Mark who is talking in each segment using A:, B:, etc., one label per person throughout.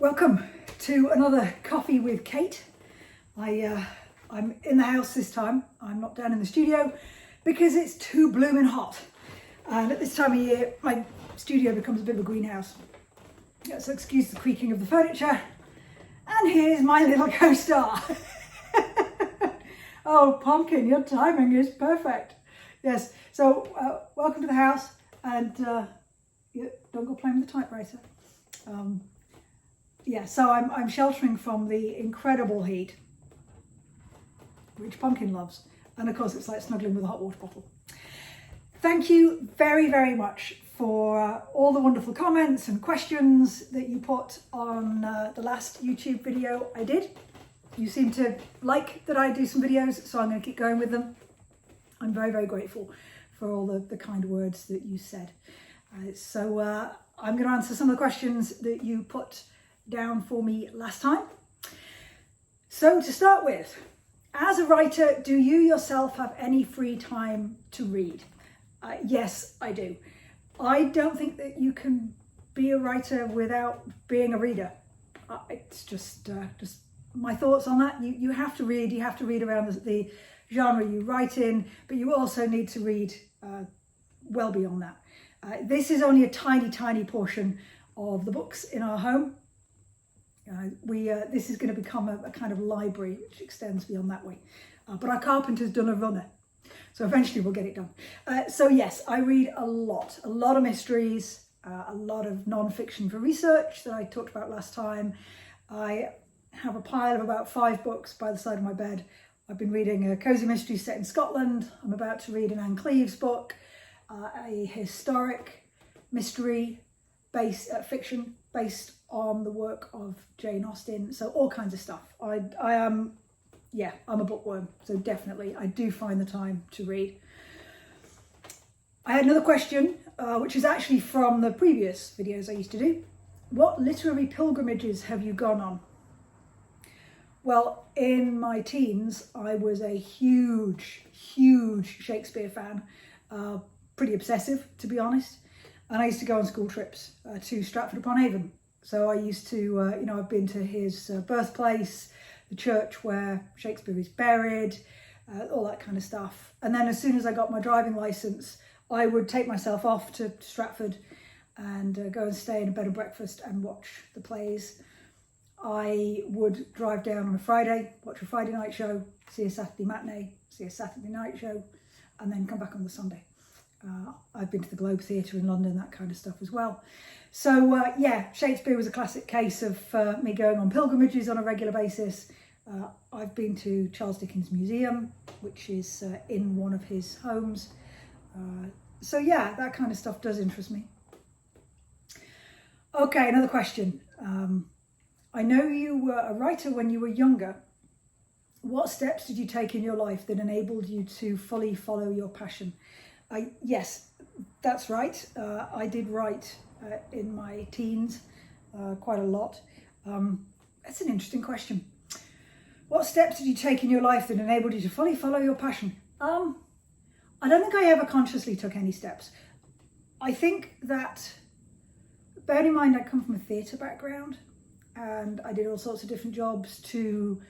A: Welcome to another Coffee with Kate. I'm in the house this time. I'm not down in the studio because it's too blooming hot. And at this time of year, my studio becomes a bit of a greenhouse. Yeah, so excuse the creaking of the furniture. And here's my little co-star. Oh, Pumpkin, your timing is perfect. Yes, so welcome to the house, and don't go playing with the typewriter. Yeah, so I'm sheltering from the incredible heat, which Pumpkin loves. And of course, it's like snuggling with a hot water bottle. Thank you very, very much for all the wonderful comments and questions that you put on the last YouTube video I did. You seem to like that I do some videos, so I'm going to keep going with them. I'm very, very grateful for all the kind words that you said. So I'm going to answer some of the questions that you put down for me last time. So to start with, as a writer, do you yourself have any free time to read? Yes, I do. I don't think that you can be a writer without being a reader. It's just my thoughts on that. You have to read. You have to read around the genre you write in, but you also need to read well beyond that. This is only a tiny, tiny portion of the books in our home. This is going to become a kind of library which extends beyond that way. But our carpenter's done a runner, so eventually we'll get it done. So yes, I read a lot of mysteries, a lot of non-fiction for research that I talked about last time. I have a pile of about 5 books by the side of my bed. I've been reading a cosy mystery set in Scotland. I'm about to read an Anne Cleeves book, a historic mystery fiction based on the work of Jane Austen. So all kinds of stuff. I'm a bookworm, so definitely I do find the time to read. I had another question, which is actually from the previous videos I used to do. What literary pilgrimages have you gone on? Well, in my teens, I was a huge Shakespeare fan, pretty obsessive, to be honest. And I used to go on school trips to Stratford-upon-Avon. So I used to, I've been to his birthplace, the church where Shakespeare is buried, all that kind of stuff. And then as soon as I got my driving licence, I would take myself off to Stratford and go and stay in a bed and breakfast and watch the plays. I would drive down on a Friday, watch a Friday night show, see a Saturday matinee, see a Saturday night show, and then come back on the Sunday. I've been to the Globe Theatre in London, that kind of stuff as well. So Shakespeare was a classic case of me going on pilgrimages on a regular basis. I've been to Charles Dickens Museum, which is in one of his homes. So yeah, that kind of stuff does interest me. Okay, another question. I know you were a writer when you were younger. What steps did you take in your life that enabled you to fully follow your passion? Yes, that's right. I did write in my teens quite a lot. That's an interesting question. What steps did you take in your life that enabled you to fully follow your passion? I don't think I ever consciously took any steps. I think that, bearing in mind I come from a theatre background and I did all sorts of different jobs to,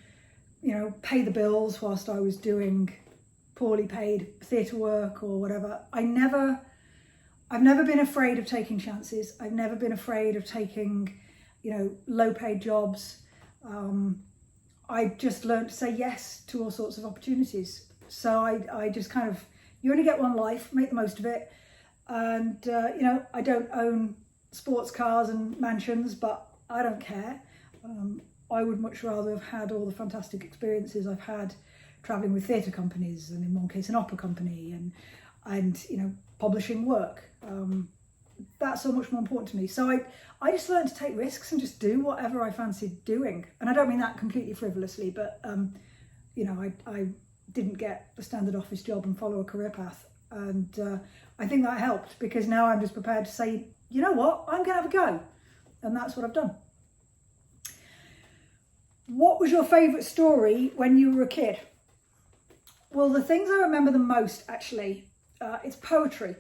A: pay the bills whilst I was doing poorly paid theatre work or whatever. I've never been afraid of taking chances. I've never been afraid of taking, low paid jobs. I just learned to say yes to all sorts of opportunities. So I just kind of, you only get one life, make the most of it. And, I don't own sports cars and mansions, but I don't care. I would much rather have had all the fantastic experiences I've had traveling with theatre companies, and in one case an opera company, and publishing work. That's so much more important to me. So I just learned to take risks and just do whatever I fancied doing. And I don't mean that completely frivolously, but I didn't get a standard office job and follow a career path. And I think that helped, because now I'm just prepared to say, you know what, I'm gonna have a go. And that's what I've done. What was your favourite story when you were a kid? Well, the things I remember the most, actually, it's poetry.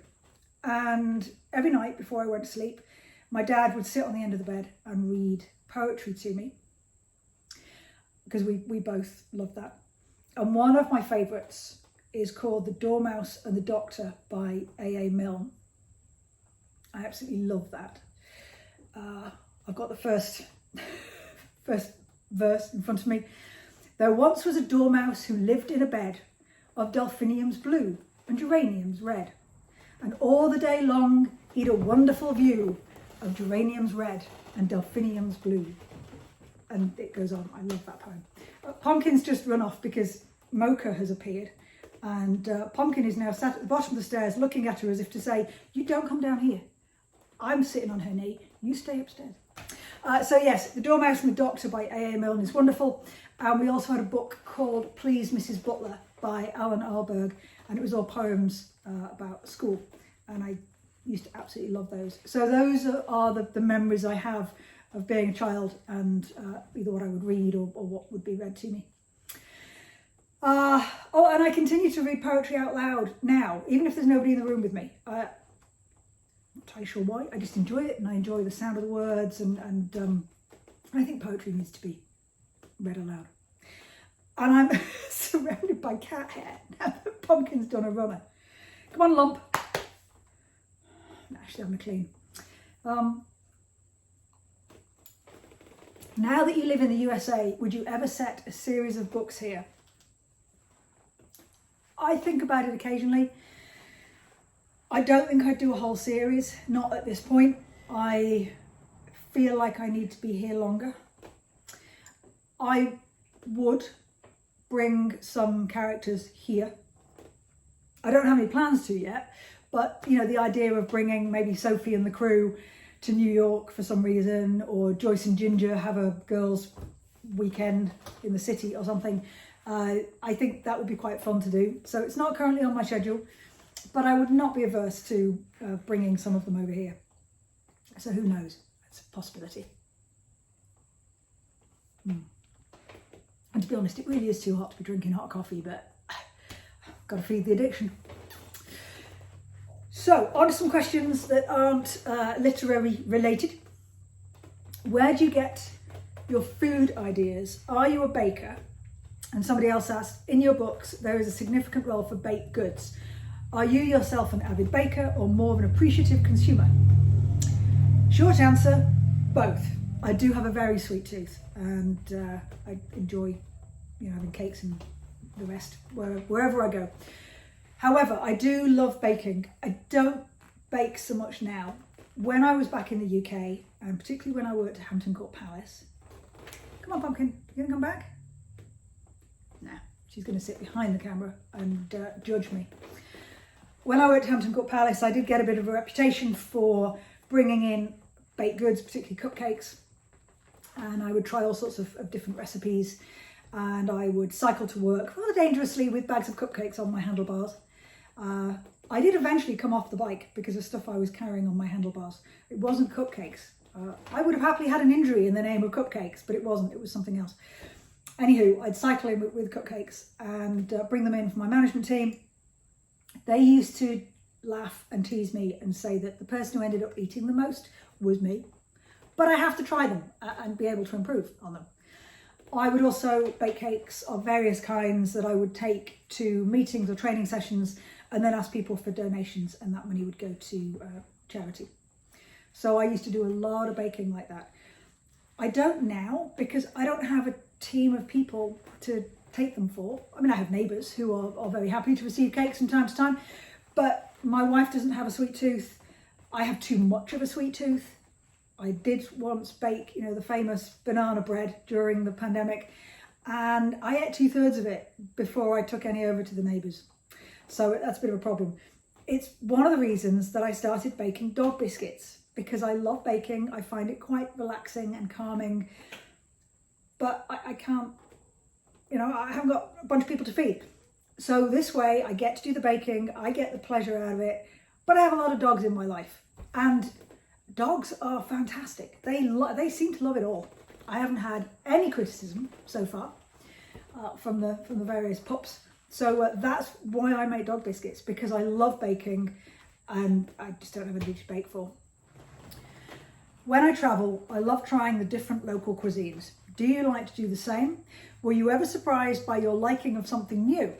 A: And every night before I went to sleep, my dad would sit on the end of the bed and read poetry to me, because we both loved that. And one of my favourites is called The Dormouse and the Doctor by A.A. Milne. I absolutely love that. I've got the first verse in front of me. There once was a dormouse who lived in a bed of delphiniums blue and geraniums red. And all the day long he'd a wonderful view of geraniums red and delphiniums blue. And it goes on. I love that poem. Pumpkin's just run off because Mocha has appeared, and Pumpkin is now sat at the bottom of the stairs looking at her as if to say, you don't come down here. I'm sitting on her knee. You stay upstairs. So yes, The Dormouse and the Doctor by A.A. Milne is wonderful. And we also had a book called Please Mrs. Butler by Alan Arberg, and it was all poems about school. And I used to absolutely love those. So those are the memories I have of being a child, and either what I would read or what would be read to me. Oh, and I continue to read poetry out loud now, even if there's nobody in the room with me. Not entirely sure why. I just enjoy it, and I enjoy the sound of the words, and I think poetry needs to be read aloud. And I'm surrounded by cat hair now that Pumpkin's done a runner. Come on, Lump. Actually, I'm clean. Now that you live in the USA, would you ever set a series of books here? I think about it occasionally. I don't think I'd do a whole series, not at this point. I feel like I need to be here longer. I would bring some characters here. I don't have any plans to yet, but you know, the idea of bringing maybe Sophie and the crew to New York for some reason, or Joyce and Ginger have a girls' weekend in the city or something, I think that would be quite fun to do. So it's not currently on my schedule, but I would not be averse to bringing some of them over here. So who knows? It's a possibility. And to be honest, it really is too hot to be drinking hot coffee, but I've got to feed the addiction. So, on to some questions that aren't literary related. Where do you get your food ideas? Are you a baker? And somebody else asked, in your books, there is a significant role for baked goods. Are you yourself an avid baker or more of an appreciative consumer? Short answer, both. I do have a very sweet tooth, and I enjoy, having cakes and the rest wherever I go. However, I do love baking. I don't bake so much now. When I was back in the UK, and particularly when I worked at Hampton Court Palace. Come on, Pumpkin, you gonna come back? No, she's gonna sit behind the camera and judge me. When I worked at Hampton Court Palace, I did get a bit of a reputation for bringing in baked goods, particularly cupcakes. And I would try all sorts of different recipes. And I would cycle to work rather dangerously with bags of cupcakes on my handlebars. I did eventually come off the bike because of stuff I was carrying on my handlebars. It wasn't cupcakes. I would have happily had an injury in the name of cupcakes, but it wasn't. It was something else. Anywho, I'd cycle in with cupcakes and bring them in for my management team. They used to laugh and tease me and say that the person who ended up eating the most was me. But I have to try them and be able to improve on them. I would also bake cakes of various kinds that I would take to meetings or training sessions and then ask people for donations, and that money would go to charity. So I used to do a lot of baking like that. I don't now because I don't have a team of people to take them for. I mean, I have neighbours who are very happy to receive cakes from time to time, but my wife doesn't have a sweet tooth. I have too much of a sweet tooth. I did once bake, the famous banana bread during the pandemic, and I ate 2/3 of it before I took any over to the neighbours. So that's a bit of a problem. It's one of the reasons that I started baking dog biscuits, because I love baking. I find it quite relaxing and calming, but I can't, I haven't got a bunch of people to feed. So this way I get to do the baking, I get the pleasure out of it, but I have a lot of dogs in my life, and dogs are fantastic. They seem to love it all. I haven't had any criticism so far from the various pups. So that's why I make dog biscuits, because I love baking and I just don't have anything to bake for. When I travel, I love trying the different local cuisines. Do you like to do the same? Were you ever surprised by your liking of something new?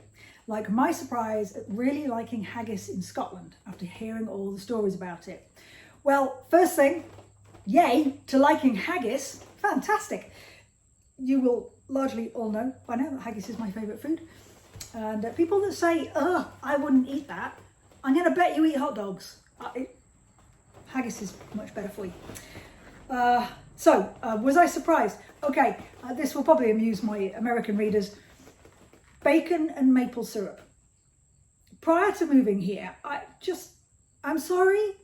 A: Like my surprise at really liking haggis in Scotland after hearing all the stories about it. Well, first thing, yay to liking haggis. Fantastic. You will largely all know by now that haggis is my favourite food. And people that say, I wouldn't eat that, I'm going to bet you eat hot dogs. Haggis is much better for you. Was I surprised? Okay, this will probably amuse my American readers. Bacon and maple syrup. Prior to moving here, I'm sorry,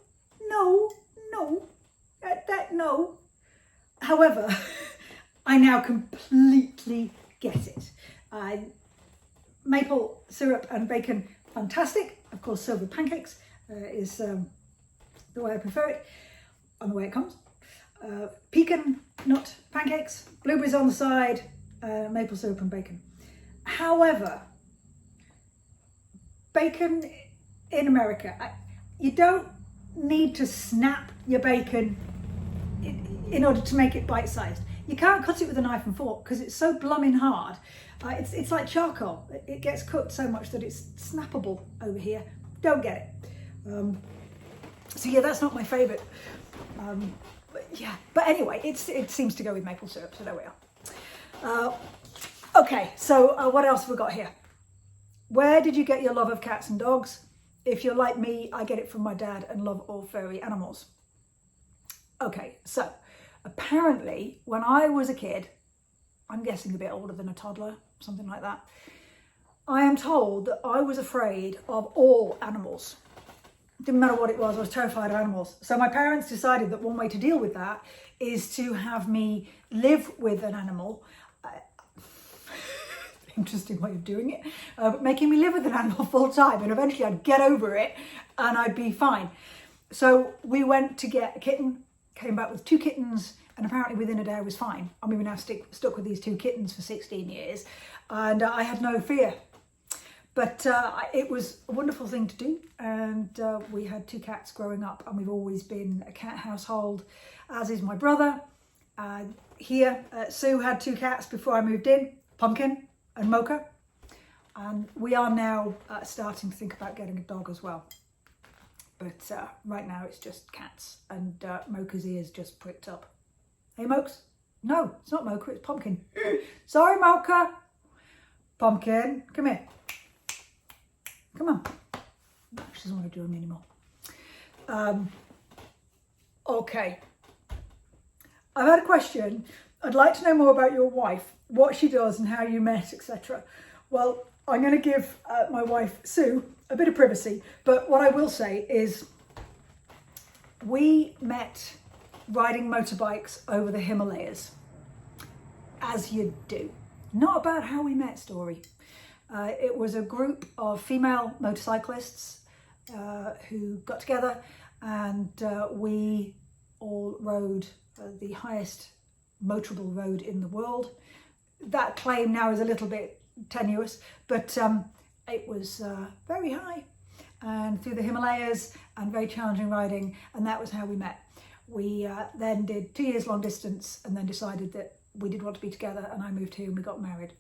A: no. However, I now completely get it. Maple syrup and bacon, fantastic. Of course, served with pancakes is the way I prefer it and the way it comes. Pecan nut pancakes, blueberries on the side, maple syrup and bacon. However, bacon in America, you don't need to snap your bacon in order to make it bite-sized. You can't cut it with a knife and fork because it's so blooming hard. It's like charcoal. It gets cooked so much that it's snappable over here. Don't get it. So yeah, that's not my favourite. But anyway, it seems to go with maple syrup, so there we are. Okay, so what else have we got here? Where did you get your love of cats and dogs? If you're like me, I get it from my dad and love all furry animals. Okay, so apparently when I was a kid, I'm guessing a bit older than a toddler, something like that, I am told that I was afraid of all animals. Didn't matter what it was, I was terrified of animals. So my parents decided that one way to deal with that is to have me live with an animal. Interesting way of doing it, but making me live with an animal full time, and eventually I'd get over it and I'd be fine. So we went to get a kitten, came back with 2 kittens, and apparently within a day I was fine. And we were now stuck with these 2 kittens for 16 years, and I had no fear. But it was a wonderful thing to do, and we had 2 cats growing up, and we've always been a cat household, as is my brother. Here, Sue had 2 cats before I moved in, Pumpkin and Mocha, and we are now starting to think about getting a dog as well. But right now it's just cats, and Mocha's ears just pricked up. Hey Mokes? No, it's not Mocha, it's Pumpkin. Sorry Mocha. Pumpkin, come here. Come on. She doesn't want to do them anymore. Okay. I've had a question. I'd like to know more about your wife, what she does and how you met, etc. Well, I'm going to give my wife, Sue, a bit of privacy. But what I will say is we met riding motorbikes over the Himalayas, as you do. Not about how we met story. It was a group of female motorcyclists who got together, and we all rode the highest motorable road in the world. That claim now is a little bit tenuous, but it was very high and through the Himalayas and very challenging riding, and that was how we met. We then did 2 years long distance and then decided that we did want to be together, and I moved here and we got married.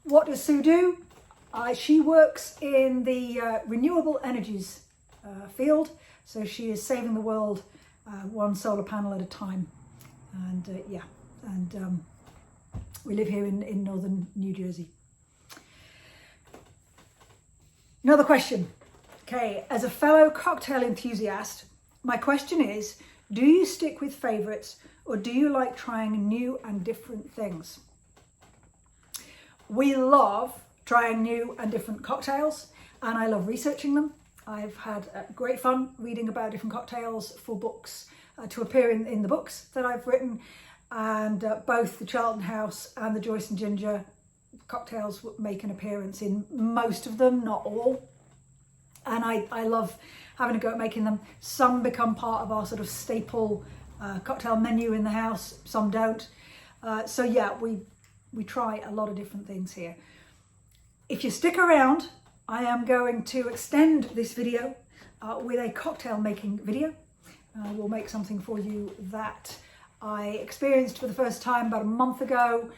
A: What does Sue do? She works in the renewable energies field, so she is saving the world one solar panel at a time. And we live here in northern New Jersey. Another question. Okay, as a fellow cocktail enthusiast, my question is, do you stick with favourites or do you like trying new and different things? We love trying new and different cocktails, and I love researching them. I've had great fun reading about different cocktails for books to appear in the books that I've written, and both the Charlton House and the Joyce and Ginger cocktails make an appearance in most of them, not all. And I love having a go at making them. Some become part of our sort of staple cocktail menu in the house, some don't. So yeah, we try a lot of different things here. If you stick around, I am going to extend this video with a cocktail making video. we'll make something for you that I experienced for the first time about a month ago,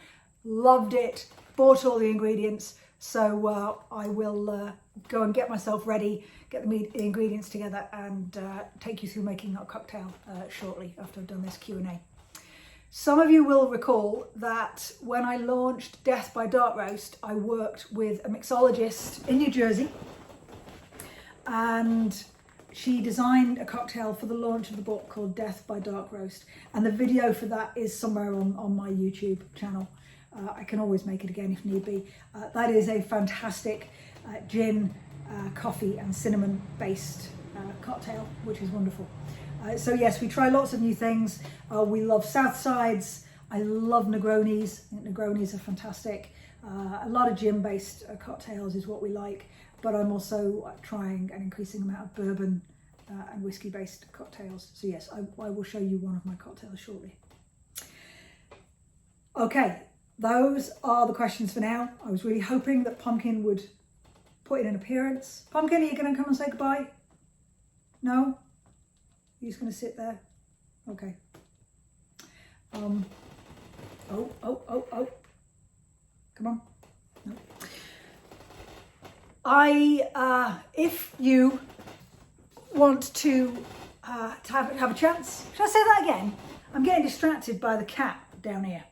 A: loved it, bought all the ingredients, so I will go and get myself ready, get the ingredients together, and take you through making a cocktail shortly after I've done this Q&A. Some of you will recall that when I launched Death by Dark Roast, I worked with a mixologist in New Jersey, and she designed a cocktail for the launch of the book called Death by Dark Roast, and the video for that is somewhere on my YouTube channel. I can always make it again if need be. That is a fantastic gin, coffee and cinnamon based cocktail, which is wonderful. So yes, we try lots of new things. We love Southsides. I love Negronis. I think Negronis are fantastic. A lot of gin based cocktails is what we like, but I'm also trying an increasing amount of bourbon and whiskey based cocktails. So yes, I will show you one of my cocktails shortly. Okay, those are the questions for now. I was really hoping that Pumpkin would put in an appearance. Pumpkin, are you going to come and say goodbye? No? You're just going to sit there? Okay. Oh. Come on. No. If you want to have a chance, should I say that again? I'm getting distracted by the cat down here.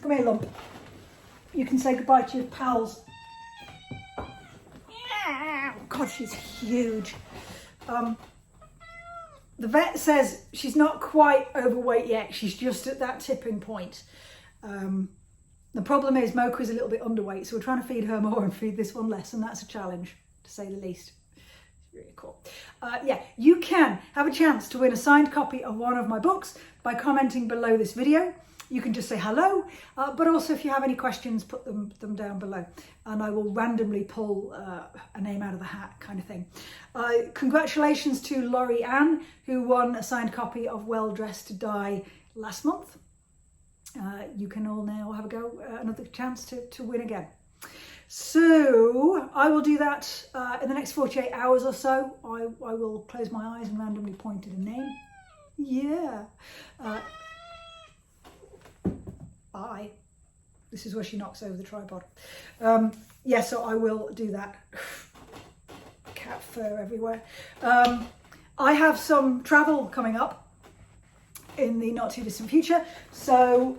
A: Come here, Lump. You can say goodbye to your pals. God, she's huge. The vet says she's not quite overweight yet. She's just at that tipping point. The problem is Mocha is a little bit underweight, so we're trying to feed her more and feed this one less, and that's a challenge, to say the least. It's really cool. Yeah, you can have a chance to win a signed copy of one of my books by commenting below this video. You can just say hello, but also if you have any questions, put them down below, and I will randomly pull a name out of the hat, kind of thing. Congratulations to Laurie Ann, who won a signed copy of Well Dressed to Die last month. You can all now have a go, another chance to win again. So I will do that in the next 48 hours or so. I will close my eyes and randomly point at a name. Yeah. This is where she knocks over the tripod. Yeah, so I will do that. Cat fur everywhere. I have some travel coming up in the not too distant future, so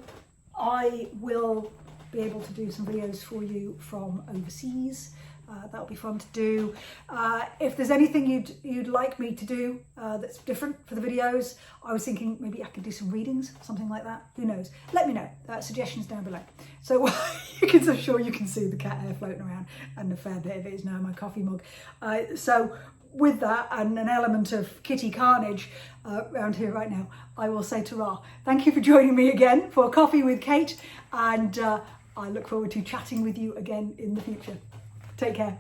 A: I will be able to do some videos for you from overseas. That'll be fun to do. If there's anything you'd like me to do that's different for the videos, I was thinking maybe I could do some readings, something like that. Who knows? Let me know. Suggestions down below. So I'm sure you can see the cat hair floating around, and a fair bit of it is now in my coffee mug. So with that and an element of kitty carnage around here right now, I will say ta-ra. Thank you for joining me again for Coffee with Kate, and I look forward to chatting with you again in the future. Take care.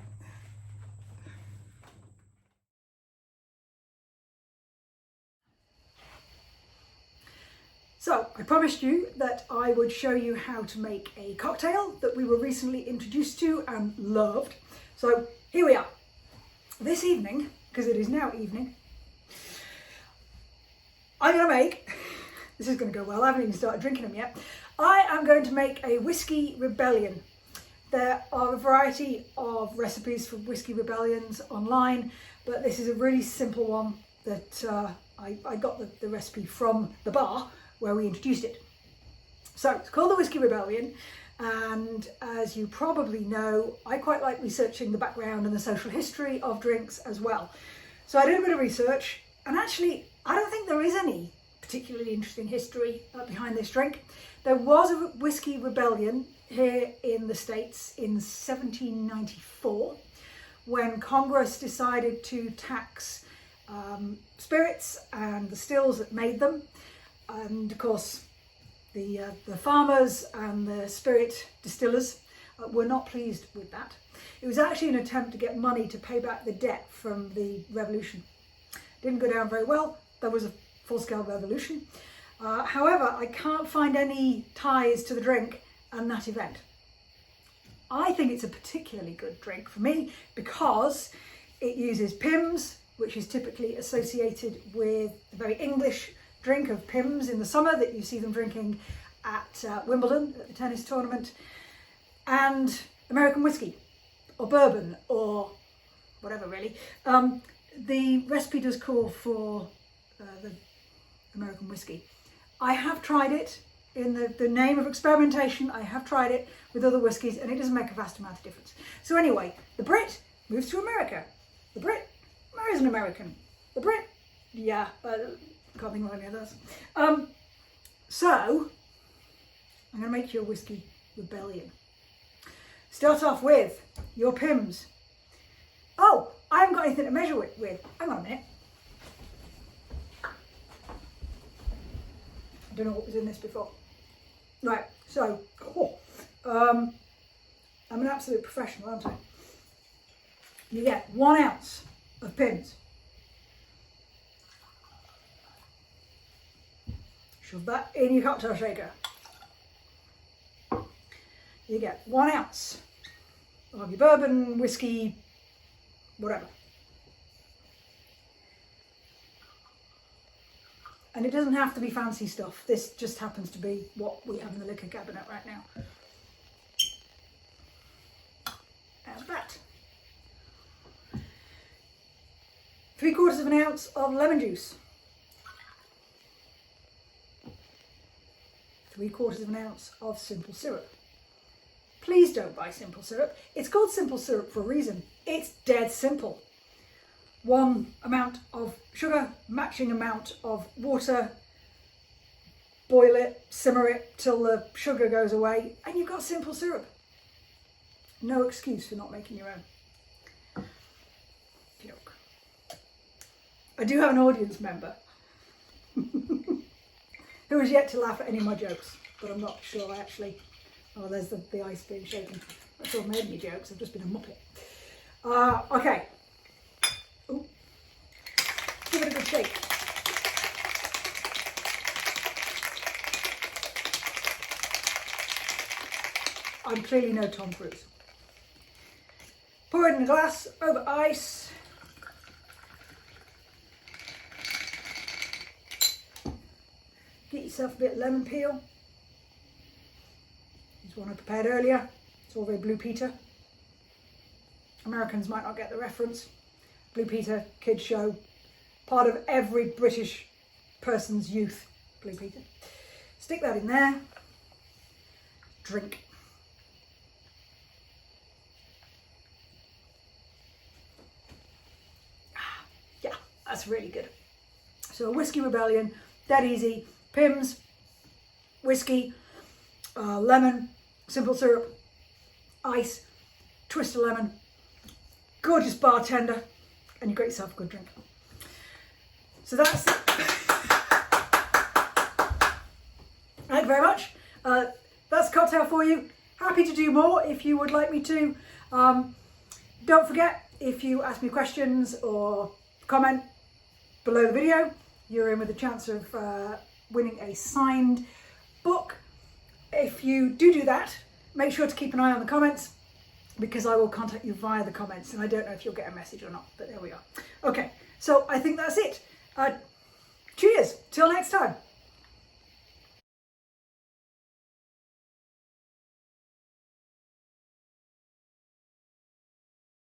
A: So I promised you that I would show you how to make a cocktail that we were recently introduced to and loved. So here we are. This evening, because it is now evening, I'm going to make, this is going to go well, I haven't even started drinking them yet, I am going to make a Whiskey Rebellion. There are a variety of recipes for Whiskey Rebellions online, but this is a really simple one that I got the recipe from the bar where we introduced it. So it's called the Whiskey Rebellion, and as you probably know, I quite like researching the background and the social history of drinks as well. So I did a bit of research, and actually I don't think there is any particularly interesting history behind this drink. There was a Whiskey Rebellion here in the States in 1794 when Congress decided to tax spirits and the stills that made them, and of course the farmers and the spirit distillers were not pleased with that. It was actually an attempt to get money to pay back the debt from the revolution. Didn't go down very well. There was a full-scale revolution. However, I can't find any ties to the drink and that event. I think it's a particularly good drink for me because it uses Pimm's, which is typically associated with the very English drink of Pimm's in the summer that you see them drinking at Wimbledon, at the tennis tournament, and American whiskey, or bourbon, or whatever really. The recipe does call for the American whiskey. I have tried it in the name of experimentation. I have tried it with other whiskies and it doesn't make a vast amount of difference. So anyway, the Brit moves to America. The Brit marries an American. The Brit, yeah, can't think of any of those. So I'm going to make you a whiskey rebellion. Start off with your Pimm's. Oh, I haven't got anything to measure it with. Hang on a minute. I don't know what was in this before. Right, so, I'm an absolute professional, aren't I? You get 1 ounce of Pimm's. Shove that in your cocktail shaker. You get 1 ounce of your bourbon, whiskey, whatever. And it doesn't have to be fancy stuff. This just happens to be what we have in the liquor cabinet right now. How's that? 3/4 of an ounce of lemon juice. 3/4 of an ounce of simple syrup. Please don't buy simple syrup. It's called simple syrup for a reason. It's dead simple. 1 amount of sugar, matching amount of water, boil it, simmer it till the sugar goes away, and you've got simple syrup. No excuse for not making your own. Joke. I do have an audience member who has yet to laugh at any of my jokes, but I'm not sure I actually... Oh, there's the ice being shaken. I sort of made any jokes, I've just been a muppet. Okay. Ooh. Give it a good shake. I'm clearly no Tom Cruise. Pour it in a glass over ice. Get yourself a bit of lemon peel. This one I prepared earlier. It's all very Blue Peter. Americans might not get the reference. Blue Peter, kids show, part of every British person's youth, Blue Peter. Stick that in there. Drink. Yeah, that's really good. So a whiskey rebellion, dead easy. Pimm's, whiskey, lemon, simple syrup, ice, twist of lemon, gorgeous bartender, and you've got yourself a good drink. So that's it. Thank you very much. That's a cocktail for you. Happy to do more if you would like me to. Don't forget, if you ask me questions or comment below the video, you're in with a chance of winning a signed book. If you do that, make sure to keep an eye on the comments, because I will contact you via the comments, and I don't know if you'll get a message or not, but there we are. Okay, so I think that's it. Cheers, till next time.